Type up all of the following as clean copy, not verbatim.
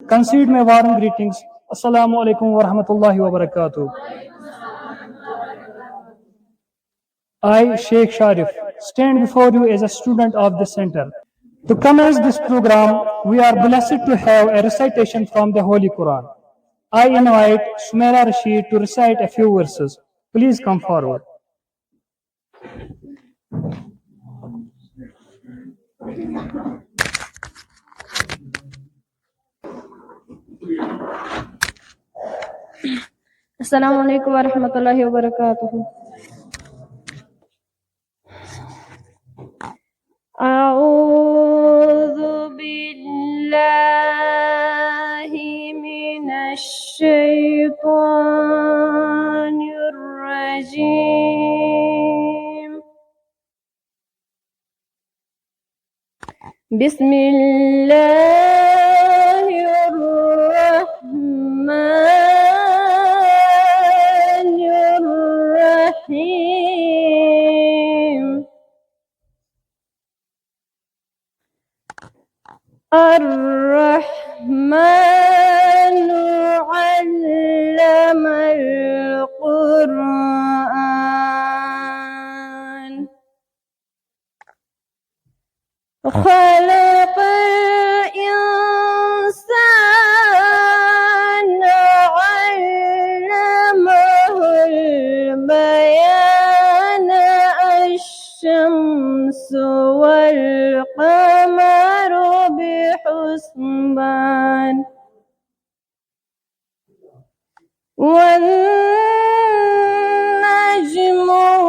concede my warm greetings. Assalamu alaikum wa rahmatullahi wa barakatuh. I, Sheikh Sharif, stand before you as a student of this center. To commence this program, we are blessed to have a recitation from the Holy Quran. I invite Sumaira Rashid to recite a few verses. Please come forward. Assalamu alaikum wa rahmatullahi wa barakatuh. A'udhu billahi minash shaitanir rajim. Bismillahirrahmanirrahim. Ar-Rahmanu 'allamal Qur'an. Khalaqal insana 'allamahul bayana. Asy-syamsu wal qamaru bihusban. Wan-najmu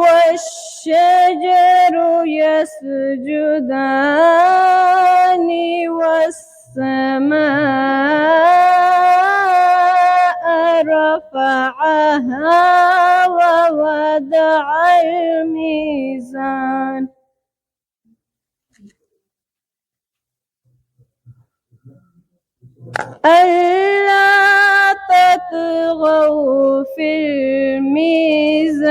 wash-shajaru yasjudani. Was-samaa'a rafa'aha wa wada'al mizan. ألا تطغوا في الميزان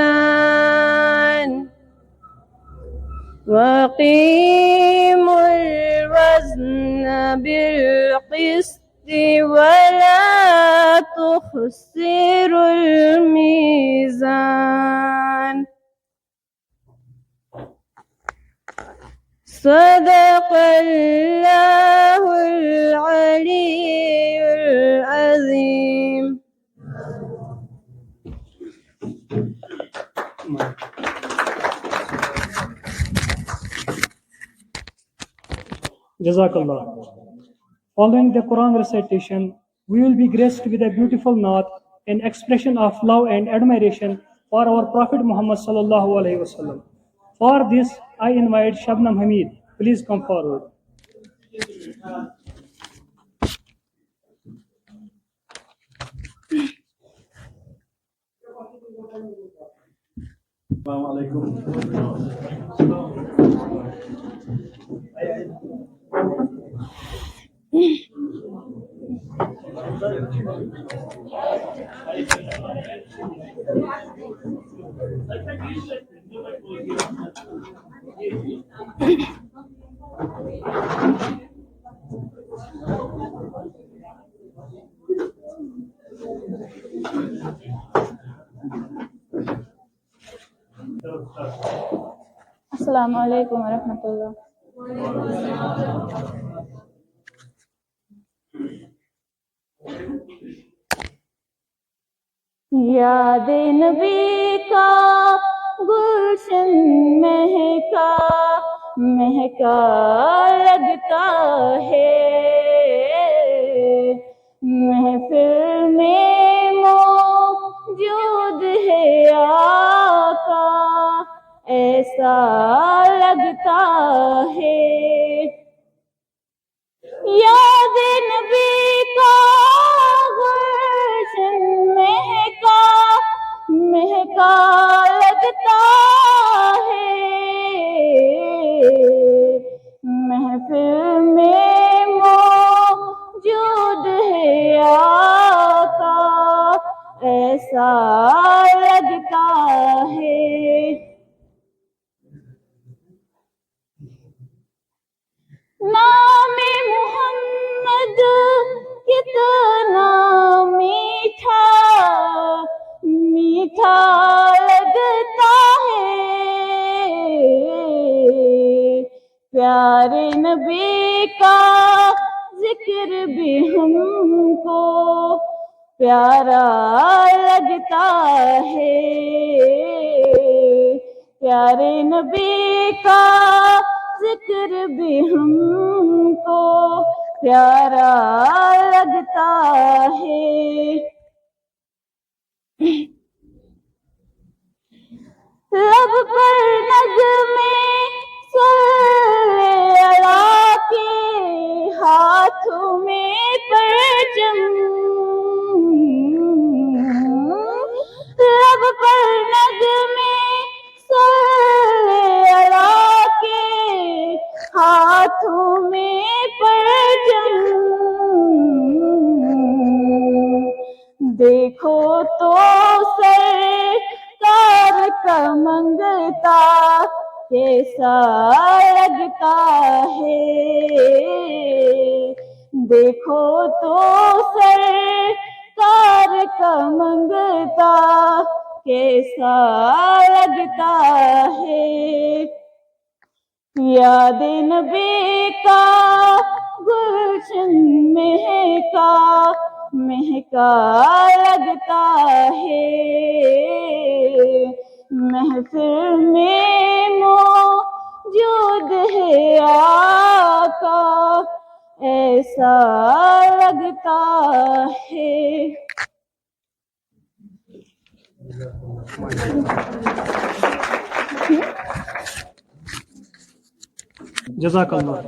وأقيموا الوزن بالقسط ولا تخسروا الميزان. صدق الله العلي العظيم. Jazakallah. Following the Quran recitation, we will be graced with a beautiful naat, an expression of love and admiration for our Prophet Muhammad sallallahu alaihi wasallam. For this, I invite Shabnam Hamid. Please come forward. Assalamu alaikum. Assalamu alaikum wa rahmatullah. یاد نبی کا گلشن مہکا مہکا لگتا ہے. محفل میں موجود ہے آقا ایسا لگتا ہے. یاد نبی کا گلشن مہکا مہکا لگتا ہے. محفل میں موجود ہے آقا ایسا لگتا ہے. نام محمد कितना मीठा मीठा लगता है प्यारे नबी का जिक्र भी हमको प्यारा लगता है प्यारे नबी का जिक्र भी हमको प्यारा लगता है लब पर नगमे सल्ले अला के हाथों में परचम लब पर नगमे सल्ले अला के हाथों में परचम देखो तो सरकार का मंगता कैसा लगता है देखो तो सरकार का मंगता कैसा लगता है याद नबी का गुलशन महका महका लगता है महफिल में मौजूद है आका ऐसा लगता है Jazakallah.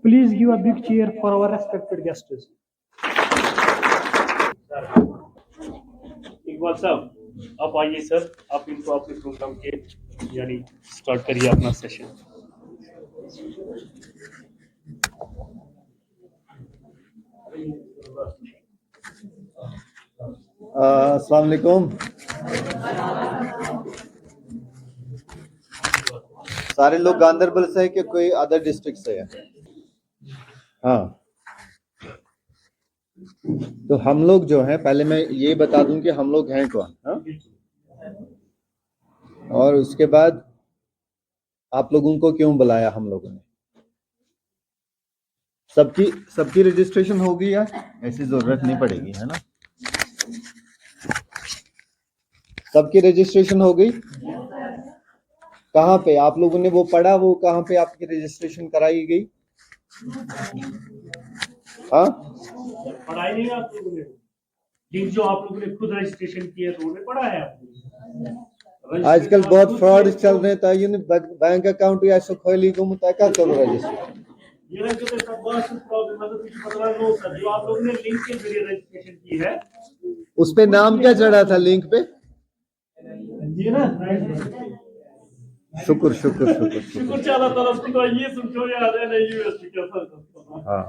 Please give a big cheer for our respected guests. Iqbal साहब आप आइए सर, आप इनको अपने प्रोग्राम के यानी स्टार्ट करिए अपना सेशन. अस्सलाम वालेकुम. सारे लोग गांधरबल से है कि कोई अदर डिस्ट्रिक्ट से है? हाँ, तो हम लोग जो हैं, पहले मैं ये बता दूं कि हम लोग हैं कौन. हाँ, और उसके बाद आप लोगों को क्यों बुलाया हम लोगों ने. सबकी रजिस्ट्रेशन होगी या ऐसी जरूरत नहीं पड़ेगी, है ना? सबकी रजिस्ट्रेशन हो गई? कहाँ पे आप लोगों ने वो पढ़ा, वो कहाँ पे आपकी रजिस्ट्रेशन कराई गई? हाँ, पढ़ाई नहीं आप लोगों ने, लिंक जो आप लोगों ने खुद रजिस्ट्रेशन किया तो उन्हें पढ़ा है आपने. आजकल बहुत फ्रॉड चल रहे हैं. बैंक अकाउंट ऐसा खोली को मुताबिक करो रजिस्ट्रेशन. ये ना जो सब बहुत प्रॉब्लम मतलब कुछ पता लो सर, जो आप लोगों ने लिंक के जरिए रजिस्ट्रेशन की है उस पे नाम क्या चढ़ा था लिंक पे? ये ना शुक्र शुक्र शुक्र शुक्र शुक्र. चाला तरफ तो ये समझो याद है नहीं यूएसटी का सर. हाँ,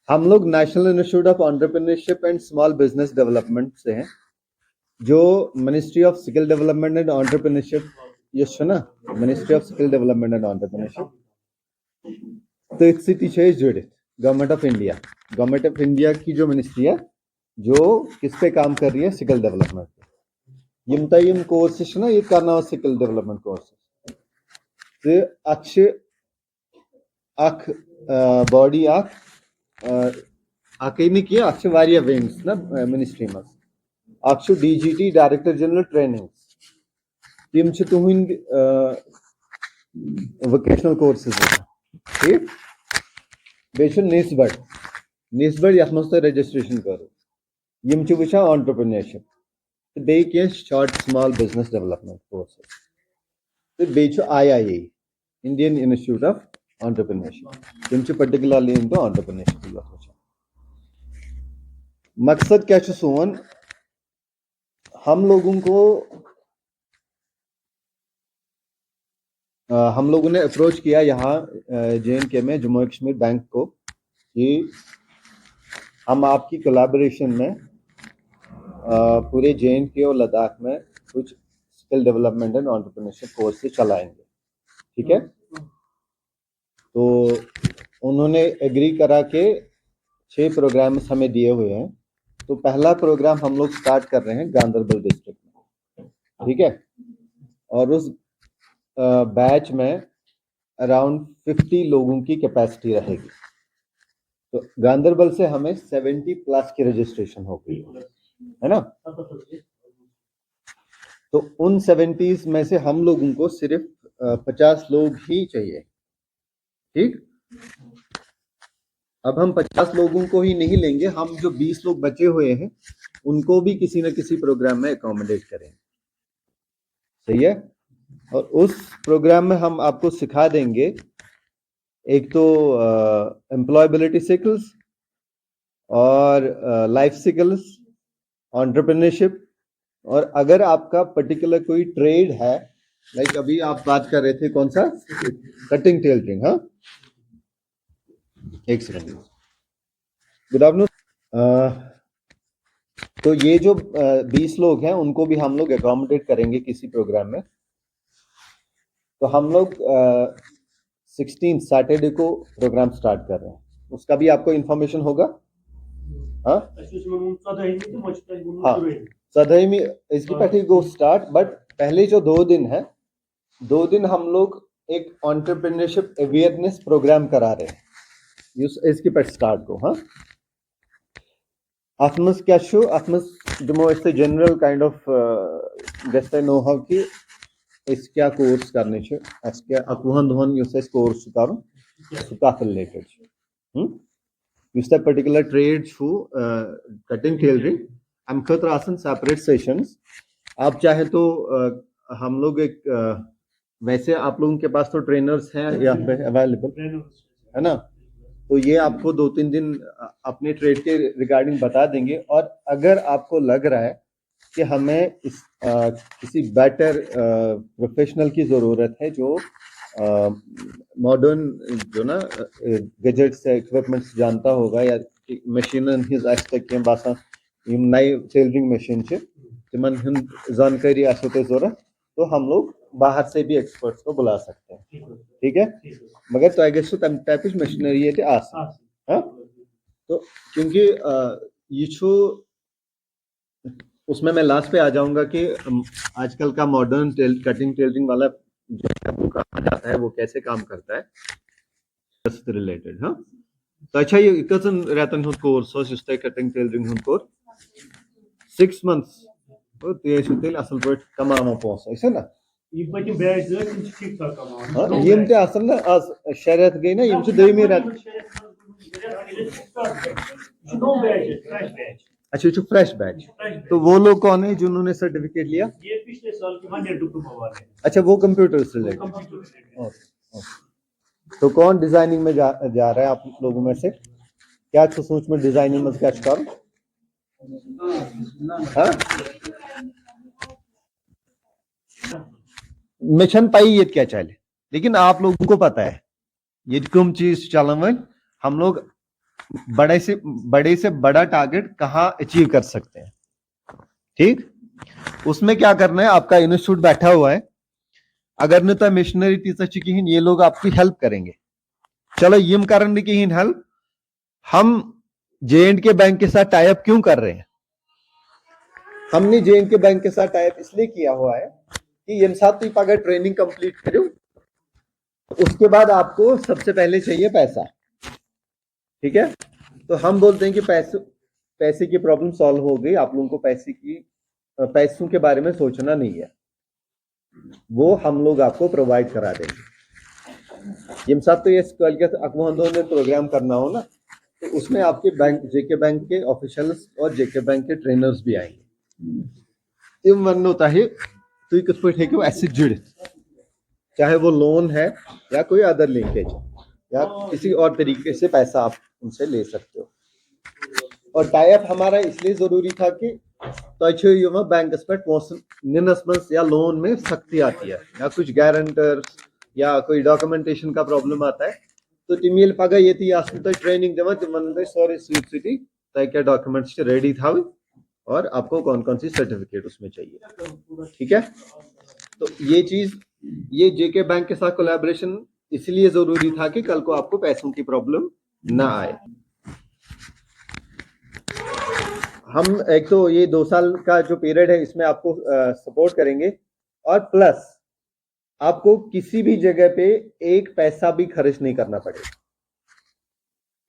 हम लोग national institute of entrepreneurship and small business development से हैं, जो ministry of skill development and entrepreneurship, ये सुना, ministry of skill development and entrepreneurship तो सिटी से जुड़े गवर्नमेंट ऑफ इंडिया की जो मिनिस्ट्री है, जो किस पे काम कर रही है, स्किल डेवलपमेंट पे. यम कोर्सेस ना ये करना स्किल डेवलपमेंट कोर्सेस तो अच्छे अख बॉडी अकैमी की अच्छे वारिया विंग्स ना मिनिस्ट्री में अक्ष DGT डायरेक्टर जनरल ट्रेनिंग्स तम तुहद वोकेशनल कोर्सेस ठीक बे निस्बड़ यथ मज तुम रजिस्ट्रेशन करो यम वुचान एंटरप्रेन्योरशिप तो बे क्या short small business development courses तो बे IIA Indian institute of entrepreneurship तम पर्टिकुलरली इन तो एंटरप्रेन्योरशिप. मकसद क्या सोन हम लोगों ने अप्रोच किया यहाँ JNK में जम्मू कश्मीर बैंक को कि हम आपकी कोलैबोरेशन में पूरे JNK और लद्दाख में कुछ skill development and entrepreneurship courses चलाएंगे. ठीक है, तो उन्होंने एग्री करा के 6 प्रोग्राम्स हमें दिए हुए हैं. तो पहला प्रोग्राम हम लोग स्टार्ट कर रहे हैं गांधरबल डिस्ट्रिक्ट में, ठीक है. और उस बैच में अराउंड 50 लोगों की कैपेसिटी रहेगी. तो गांधरबल से हमें 70 प्लस की रजिस्ट्रेशन हो गई है ना. तो उन 70s में से हम लोगों को सिर्फ 50 लोग ही चाहिए, ठीक. अब हम 50 लोगों को ही नहीं लेंगे, हम जो 20 लोग बचे हुए हैं उनको भी किसी न किसी प्रोग्राम में अकोमोडेट करेंगे. सही है. और उस प्रोग्राम में हम आपको सिखा देंगे एक तो एम्प्लॉयबिलिटी स्किल्स और लाइफ स्किल्स, एंटरप्रेन्योरशिप. और अगर आपका पर्टिकुलर कोई ट्रेड है, लाइक अभी आप बात कर रहे थे कौन सा, कटिंग टेलरिंग. हाँ, एक सेकंड. Good afternoon. तो ये जो 20 लोग हैं उनको भी हम लोग अकोमोडेट करेंगे किसी प्रोग्राम में. तो हम लोग 16 सैटरडे को प्रोग्राम स्टार्ट कर रहे हैं, उसका भी आपको इंफॉर्मेशन होगा. हाँ हाँ, सदई में इसकी पहले गो स्टार्ट. बट पहले जो 2 दिन है, 2 दिन हम लोग एक एंटरप्रेन्योरशिप अवेयरनेस प्रोग्राम करा रहे हैं. इसकी पर स्टार्ट को. हाँ, atmos क्या शो atmos demo इससे जनरल काइंड ऑफ जैसे नो हाउ कि इस क्या कोर्स करने छ अस क्या अकुहन दोहन युस इस कोर्स करो सुकाफ रिलेटेड छ युस द पर्टिकुलर ट्रेड छु कटिंग टेलरिंग हम खतर आसन सेपरेट सेशंस. आप चाहे तो हम लोग एक वैसे आप लोगों के पास तो ट्रेनर्स हैं या अवेलेबल है ना. तो ये आपको 2-3 दिन अपने ट्रेड के रिगार्डिंग बता देंगे. और अगर आपको लग रहा है कि हमें किसी बेटर प्रोफेशनल की ज़रूरत है जो मॉडर्न जो ना गैजेट्स इक्विपमेंट्स जानता होगा या मशीनन हिज आस्ते के बासा यम नई टेलरिंग मशीन छ तिमन हन जानकारी आसो तो ज़रूरत, तो हम लोग बाहर से भी एक्सपर्ट्स को बुला सकते हैं. ठीक है. मगर तो आगे तम टाइप मशीनरी ये आस. हाँ, तो क्योंकि ये छो उसमें मैं लास्ट पे आ जाऊंगा कि आजकल का मॉडर्न कटिंग टेलरिंग वाला जो कहा जाता है वो कैसे काम करता है रिलेटेड. हाँ, तो अच्छा ये कसन रेतन हुन कोर्स इस कटिंग टेलरिंग हुन कोर्स 6 months. तो ये तेल असल पर कमामा पोस ऐसे ना ये पति बैच दे ठीक ठाक कमाओ. हाँ, ये इनते असल ना आज शरीयत गई ना ये दमी रेत. No batch, fresh batch. अच्छा ये फ्रेश बैच. तो वो लोग कौन है जिन्होंने सर्टिफिकेट लिया? ये पिछले साल की 100 डिप्लोमा वाले. अच्छा, वो कंप्यूटर से रिलेटेड. तो कौन डिजाइनिंग में जा रहा है आप लोगों में से? क्या सोच में डिजाइनिंग में क्या कर? हाँ, मिशन पाई ये क्या चले, लेकिन आप लोगों को पता है ये कम चीज चलन. हम लोग बड़े से बड़ा टारगेट कहाँ अचीव कर सकते हैं. ठीक, उसमें क्या करना है, आपका इंस्टीट्यूट बैठा हुआ है, अगर न तो मिशनरी टीचर कहीं ये लोग आपकी हेल्प करेंगे. चलो यम करने की हेल्प हम J&K बैंक के साथ टाइप क्यों कर रहे हैं? हमने J&K बैंक के साथ टाइप इसलिए किया हुआ है कि यम साथ तो अगर ट्रेनिंग कंप्लीट करो उसके बाद आपको सबसे पहले चाहिए पैसा. ठीक है. तो हम बोलते हैं कि पैसे की प्रॉब्लम सॉल्व हो गई, आप लोगों को पैसों के बारे में सोचना नहीं है, वो हम लोग आपको प्रोवाइड करा देंगे. यम साथ तो ये अकवान प्रोग्राम करना हो ना, तो उसमें आपके बैंक JK बैंक के ऑफिशियल्स और JK बैंक के ट्रेनर्स भी आएंगे. यम वन होता है तो किस पे है ऐसे जुड़े, चाहे वो लोन है या कोई अदर लिंकेज या किसी और तरीके से पैसा आप उनसे ले सकते हो. और टाइप हमारा इसलिए जरूरी था कि तो बैंक पे या लोन में सख्ती आती है या कुछ गारंटर या कोई डॉक्यूमेंटेशन का प्रॉब्लम आता है, तो टीमेल पगा ये ट्रेनिंग देवा तो सॉरी सिटी क्या डॉक्यूमेंट्स रेडी था और आपको कौन कौन सी सर्टिफिकेट उसमें चाहिए. ठीक है. तो ये चीज ये JK बैंक के साथ कोलैबोरेशन اس لیے ضروری تھا کہ کل کو آپ کو پیسوں کی پرابلم نہ آئے. ہم ایک تو یہ 2 سال کا جو پیریڈ ہے اس میں آپ کو سپورٹ کریں گے, اور پلس آپ کو کسی بھی جگہ پہ 1 پیسہ بھی خرچ نہیں کرنا پڑے.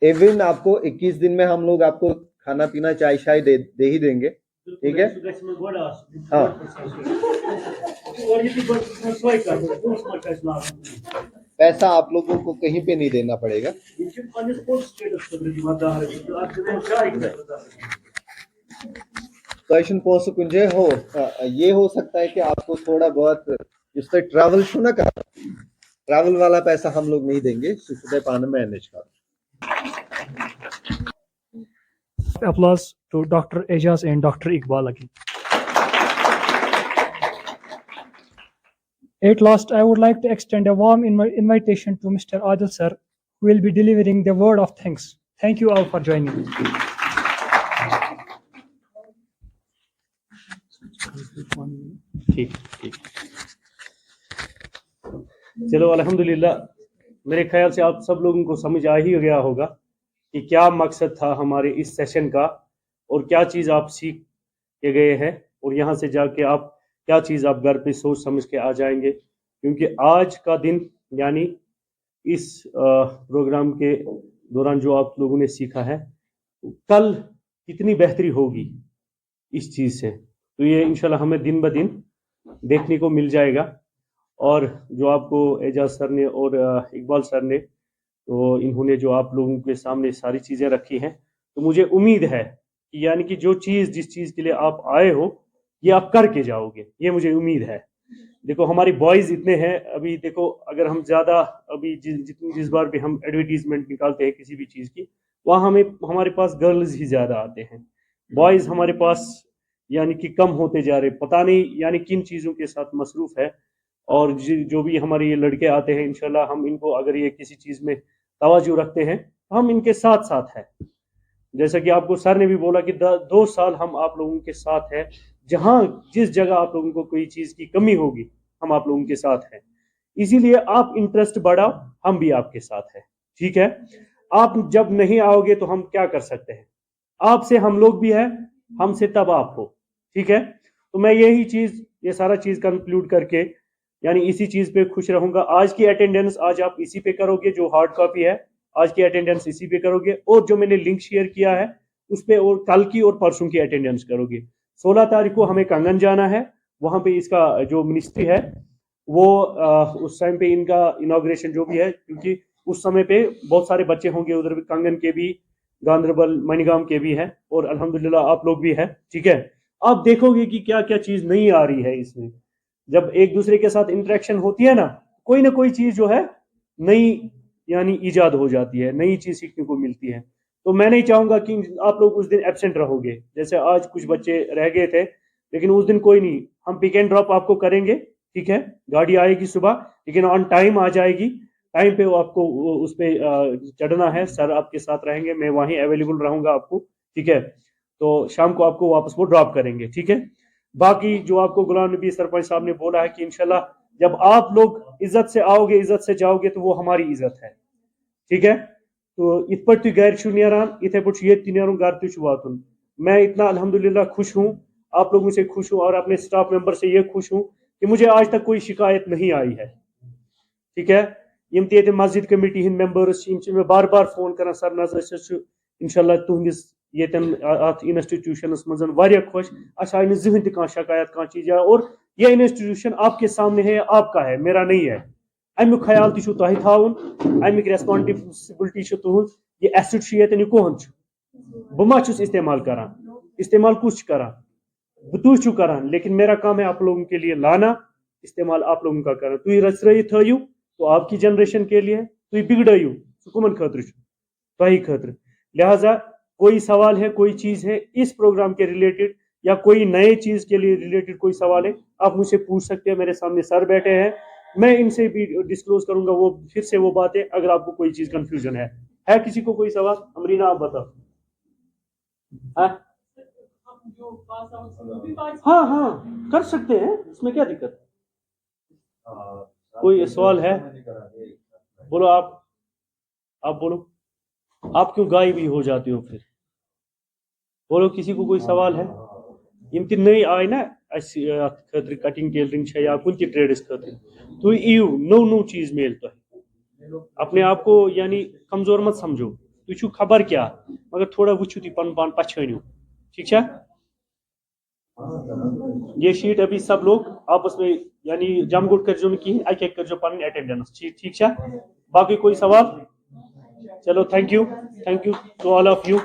ایون آپ کو 21 دن میں ہم لوگ آپ کو کھانا پینا چائے شائے دے ہی دیں گے, ٹھیک ہے. ہاں پیسہ آپ لوگوں کو کہیں پہ نہیں دینا پڑے گا. کوشچن پوسٹ کنجے ہو یہ ہو سکتا ہے کہ آپ کو تھوڑا بہت جس سے ٹریول شو نہ کر ٹریول والا پیسہ ہم لوگ نہیں دیں گے, سکھدے پان مینج کر. Applause to Dr. Ejaz and Dr. Iqbal again. At last, I would like to extend a warm invitation to Mr. Adil sir, who will be delivering the word of thanks. Thank you all for joining. ٹھیک ٹھیک چلو الحمدللہ. میرے خیال سے آپ سب لوگوں کو سمجھ آ ہی گیا ہوگا کہ کیا مقصد تھا ہمارے اس سیشن کا, اور کیا چیز آپ سیکھ کے گئے ہیں, اور یہاں سے جا کے آپ کیا چیز آپ گھر پہ سوچ سمجھ کے آ جائیں گے. کیونکہ آج کا دن یعنی اس پروگرام کے دوران جو آپ لوگوں نے سیکھا ہے, کل کتنی بہتری ہوگی اس چیز سے, تو یہ انشاءاللہ ہمیں دن بدن دیکھنے کو مل جائے گا. اور جو آپ کو اعجاز سر نے اور اقبال سر نے, تو انہوں نے جو آپ لوگوں کے سامنے ساری چیزیں رکھی ہیں, تو مجھے امید ہے کہ یعنی کہ جو چیز جس چیز کے لیے آپ آئے ہو یہ آپ کر کے جاؤ گے, یہ مجھے امید ہے. دیکھو ہماری بوائز اتنے ہیں ابھی, دیکھو اگر ہم زیادہ ابھی جس بار بھی ہم ایڈورٹیزمنٹ نکالتے ہیں کسی بھی چیز کی, وہاں ہمارے پاس گرلز ہی زیادہ آتے ہیں, بوائز ہمارے پاس یعنی کہ کم ہوتے جا رہے, پتہ نہیں یعنی کن چیزوں کے ساتھ مصروف ہے. اور جو بھی ہمارے یہ لڑکے آتے ہیں انشاءاللہ ہم ان کو اگر یہ کسی چیز میں توجہ رکھتے ہیں تو ہم ان کے ساتھ ساتھ ہیں. جیسا کہ آپ کو سر نے بھی بولا کہ 2 سال ہم آپ لوگوں کے ساتھ ہیں, جہاں جس جگہ آپ لوگوں کو کوئی چیز کی کمی ہوگی ہم آپ لوگوں کے ساتھ ہیں. اسی لیے آپ انٹرسٹ بڑھاؤ, ہم بھی آپ کے ساتھ ہیں, ٹھیک ہے. آپ جب نہیں آؤ گے تو ہم کیا کر سکتے ہیں, آپ سے ہم لوگ بھی ہیں, ہم سے تب آپ ہو, ٹھیک ہے. تو میں یہی چیز یہ سارا چیز کنکلوڈ کر کے یعنی اسی چیز پہ خوش رہوں گا. آج کی اٹینڈنس آج آپ اسی پہ کرو گے, جو ہارڈ کاپی ہے آج کی اٹینڈنس اسی پہ کرو گے, اور جو میں نے لنک شیئر کیا ہے اس پہ اور کل کی اور پرسوں کی اٹینڈنس کرو گے. 16 تاریخ کو ہمیں کنگن جانا ہے, وہاں پہ اس کا جو منسٹری ہے وہ اس ٹائم پہ ان کا انوگریشن جو بھی ہے, کیونکہ اس سمے پہ بہت سارے بچے ہوں گے ادھر, کنگن کے بھی, گاندربل منیگام کے بھی ہیں, اور الحمدللہ آپ لوگ بھی ہیں, ٹھیک ہے. آپ دیکھو گے کہ کیا کیا چیز نہیں آ رہی ہے اس میں. جب ایک دوسرے کے ساتھ انٹریکشن ہوتی ہے نا, کوئی نہ کوئی چیز جو ہے نئی یعنی ایجاد ہو جاتی ہے, نئی چیز سیکھنے کو ملتی ہے. تو میں نہیں چاہوں گا کہ آپ لوگ اس دن ایبسینٹ رہو گے, جیسے آج کچھ بچے رہ گئے تھے, لیکن اس دن کوئی نہیں, ہم پک اینڈ ڈراپ آپ کو کریں گے, ٹھیک ہے. گاڑی آئے گی صبح, لیکن آن ٹائم آ جائے گی, ٹائم پہ وہ آپ کو اس پہ چڑھنا ہے. سر آپ کے ساتھ رہیں گے, میں وہیں اویلیبل رہوں گا آپ کو, ٹھیک ہے. تو شام کو آپ کو واپس وہ ڈراپ کریں گے, ٹھیک ہے. باقی جو آپ کو غلام نبی سرپنچ صاحب نے بولا ہے کہ انشاءاللہ جب آپ لوگ عزت سے آؤ گے, عزت سے جاؤ گے, تو وہ ہماری عزت ہے, ٹھیک ہے. تو ات پٹ تھی گھر چھو نیران, اتھے پٹ یہ تھی نیرون گھر تھی واتن. میں اتنا الحمدللہ خوش ہوں, آپ لوگوں سے خوش ہوں, اور اپنے سٹاف ممبر سے یہ خوش ہوں کہ مجھے آج تک کوئی شکایت نہیں آئی ہے, ٹھیک ہے. یم تی مسجد کمیٹی ہند ممبرس میں بار بار فون کران, سر نظر انشاءاللہ تہندس یتن ات انسٹیٹیوشنس مز واریاہ خوش, اچھا آئی زہن تہ شکایت کان چیز, اور یہ انسٹیٹیوشن آپ کے سامنے ہے, آپ کا ہے, میرا نہیں ہے. امیک خیال تہ تہ تھاون, امیک ریسپانسبلٹی تہذ, یہ ایسٹ یہ کہن بہ ما چھس استعمال کران, استعمال کس کران تھی چھو کران, لیکن میرا کام ہے آپ لوگوں کے لیے لانا, استعمال آپ لوگوں کا کرنا. تھی رچرت تھو تو آپ کی جنریشن کے لیے, تھی بگڑو سہ کمن خاطر تہ خاطر. لہذا کوئی سوال ہے, کوئی چیز ہے اس پروگرام کے ریلیٹڈ, یا کوئی نئے چیز کے لیے ریلیٹڈ کوئی سوال ہے, آپ مجھ سے پوچھ سکتے ہیں. میرے سامنے سر بیٹھے ہیں, میں ان سے بھی ڈسکلوز کروں گا وہ پھر سے وہ باتیں, اگر آپ کو کوئی چیز کنفیوژن ہے. کسی کو کوئی سوال؟ امرینا آپ بتاؤ. ہاں ہاں کر سکتے ہیں, اس میں کیا دقت. کوئی سوال ہے؟ बोलो आप बोलो, आप क्यों गायब ही हो जाते हो फिर? बोलो, किसी को कोई सवाल है? यम ति नई आय ना खतर कटिंग टेलरिंग या कुन ति ट्रेडस खतर, तुम इव नो चीज मेल तो अपने आप को यानी कमजोर मत समझो, तुम छु खबर क्या, मगर थोड़ा वुचु ती पन पान पछानियो, ठीक है? ये शीट अभी सब लोग आपस में यानी जमगुट कर जो की एक एक कर जो पन अटेंडेंस, ठीक है? बाकी कोई सवाल? चलो, thank you to all of you.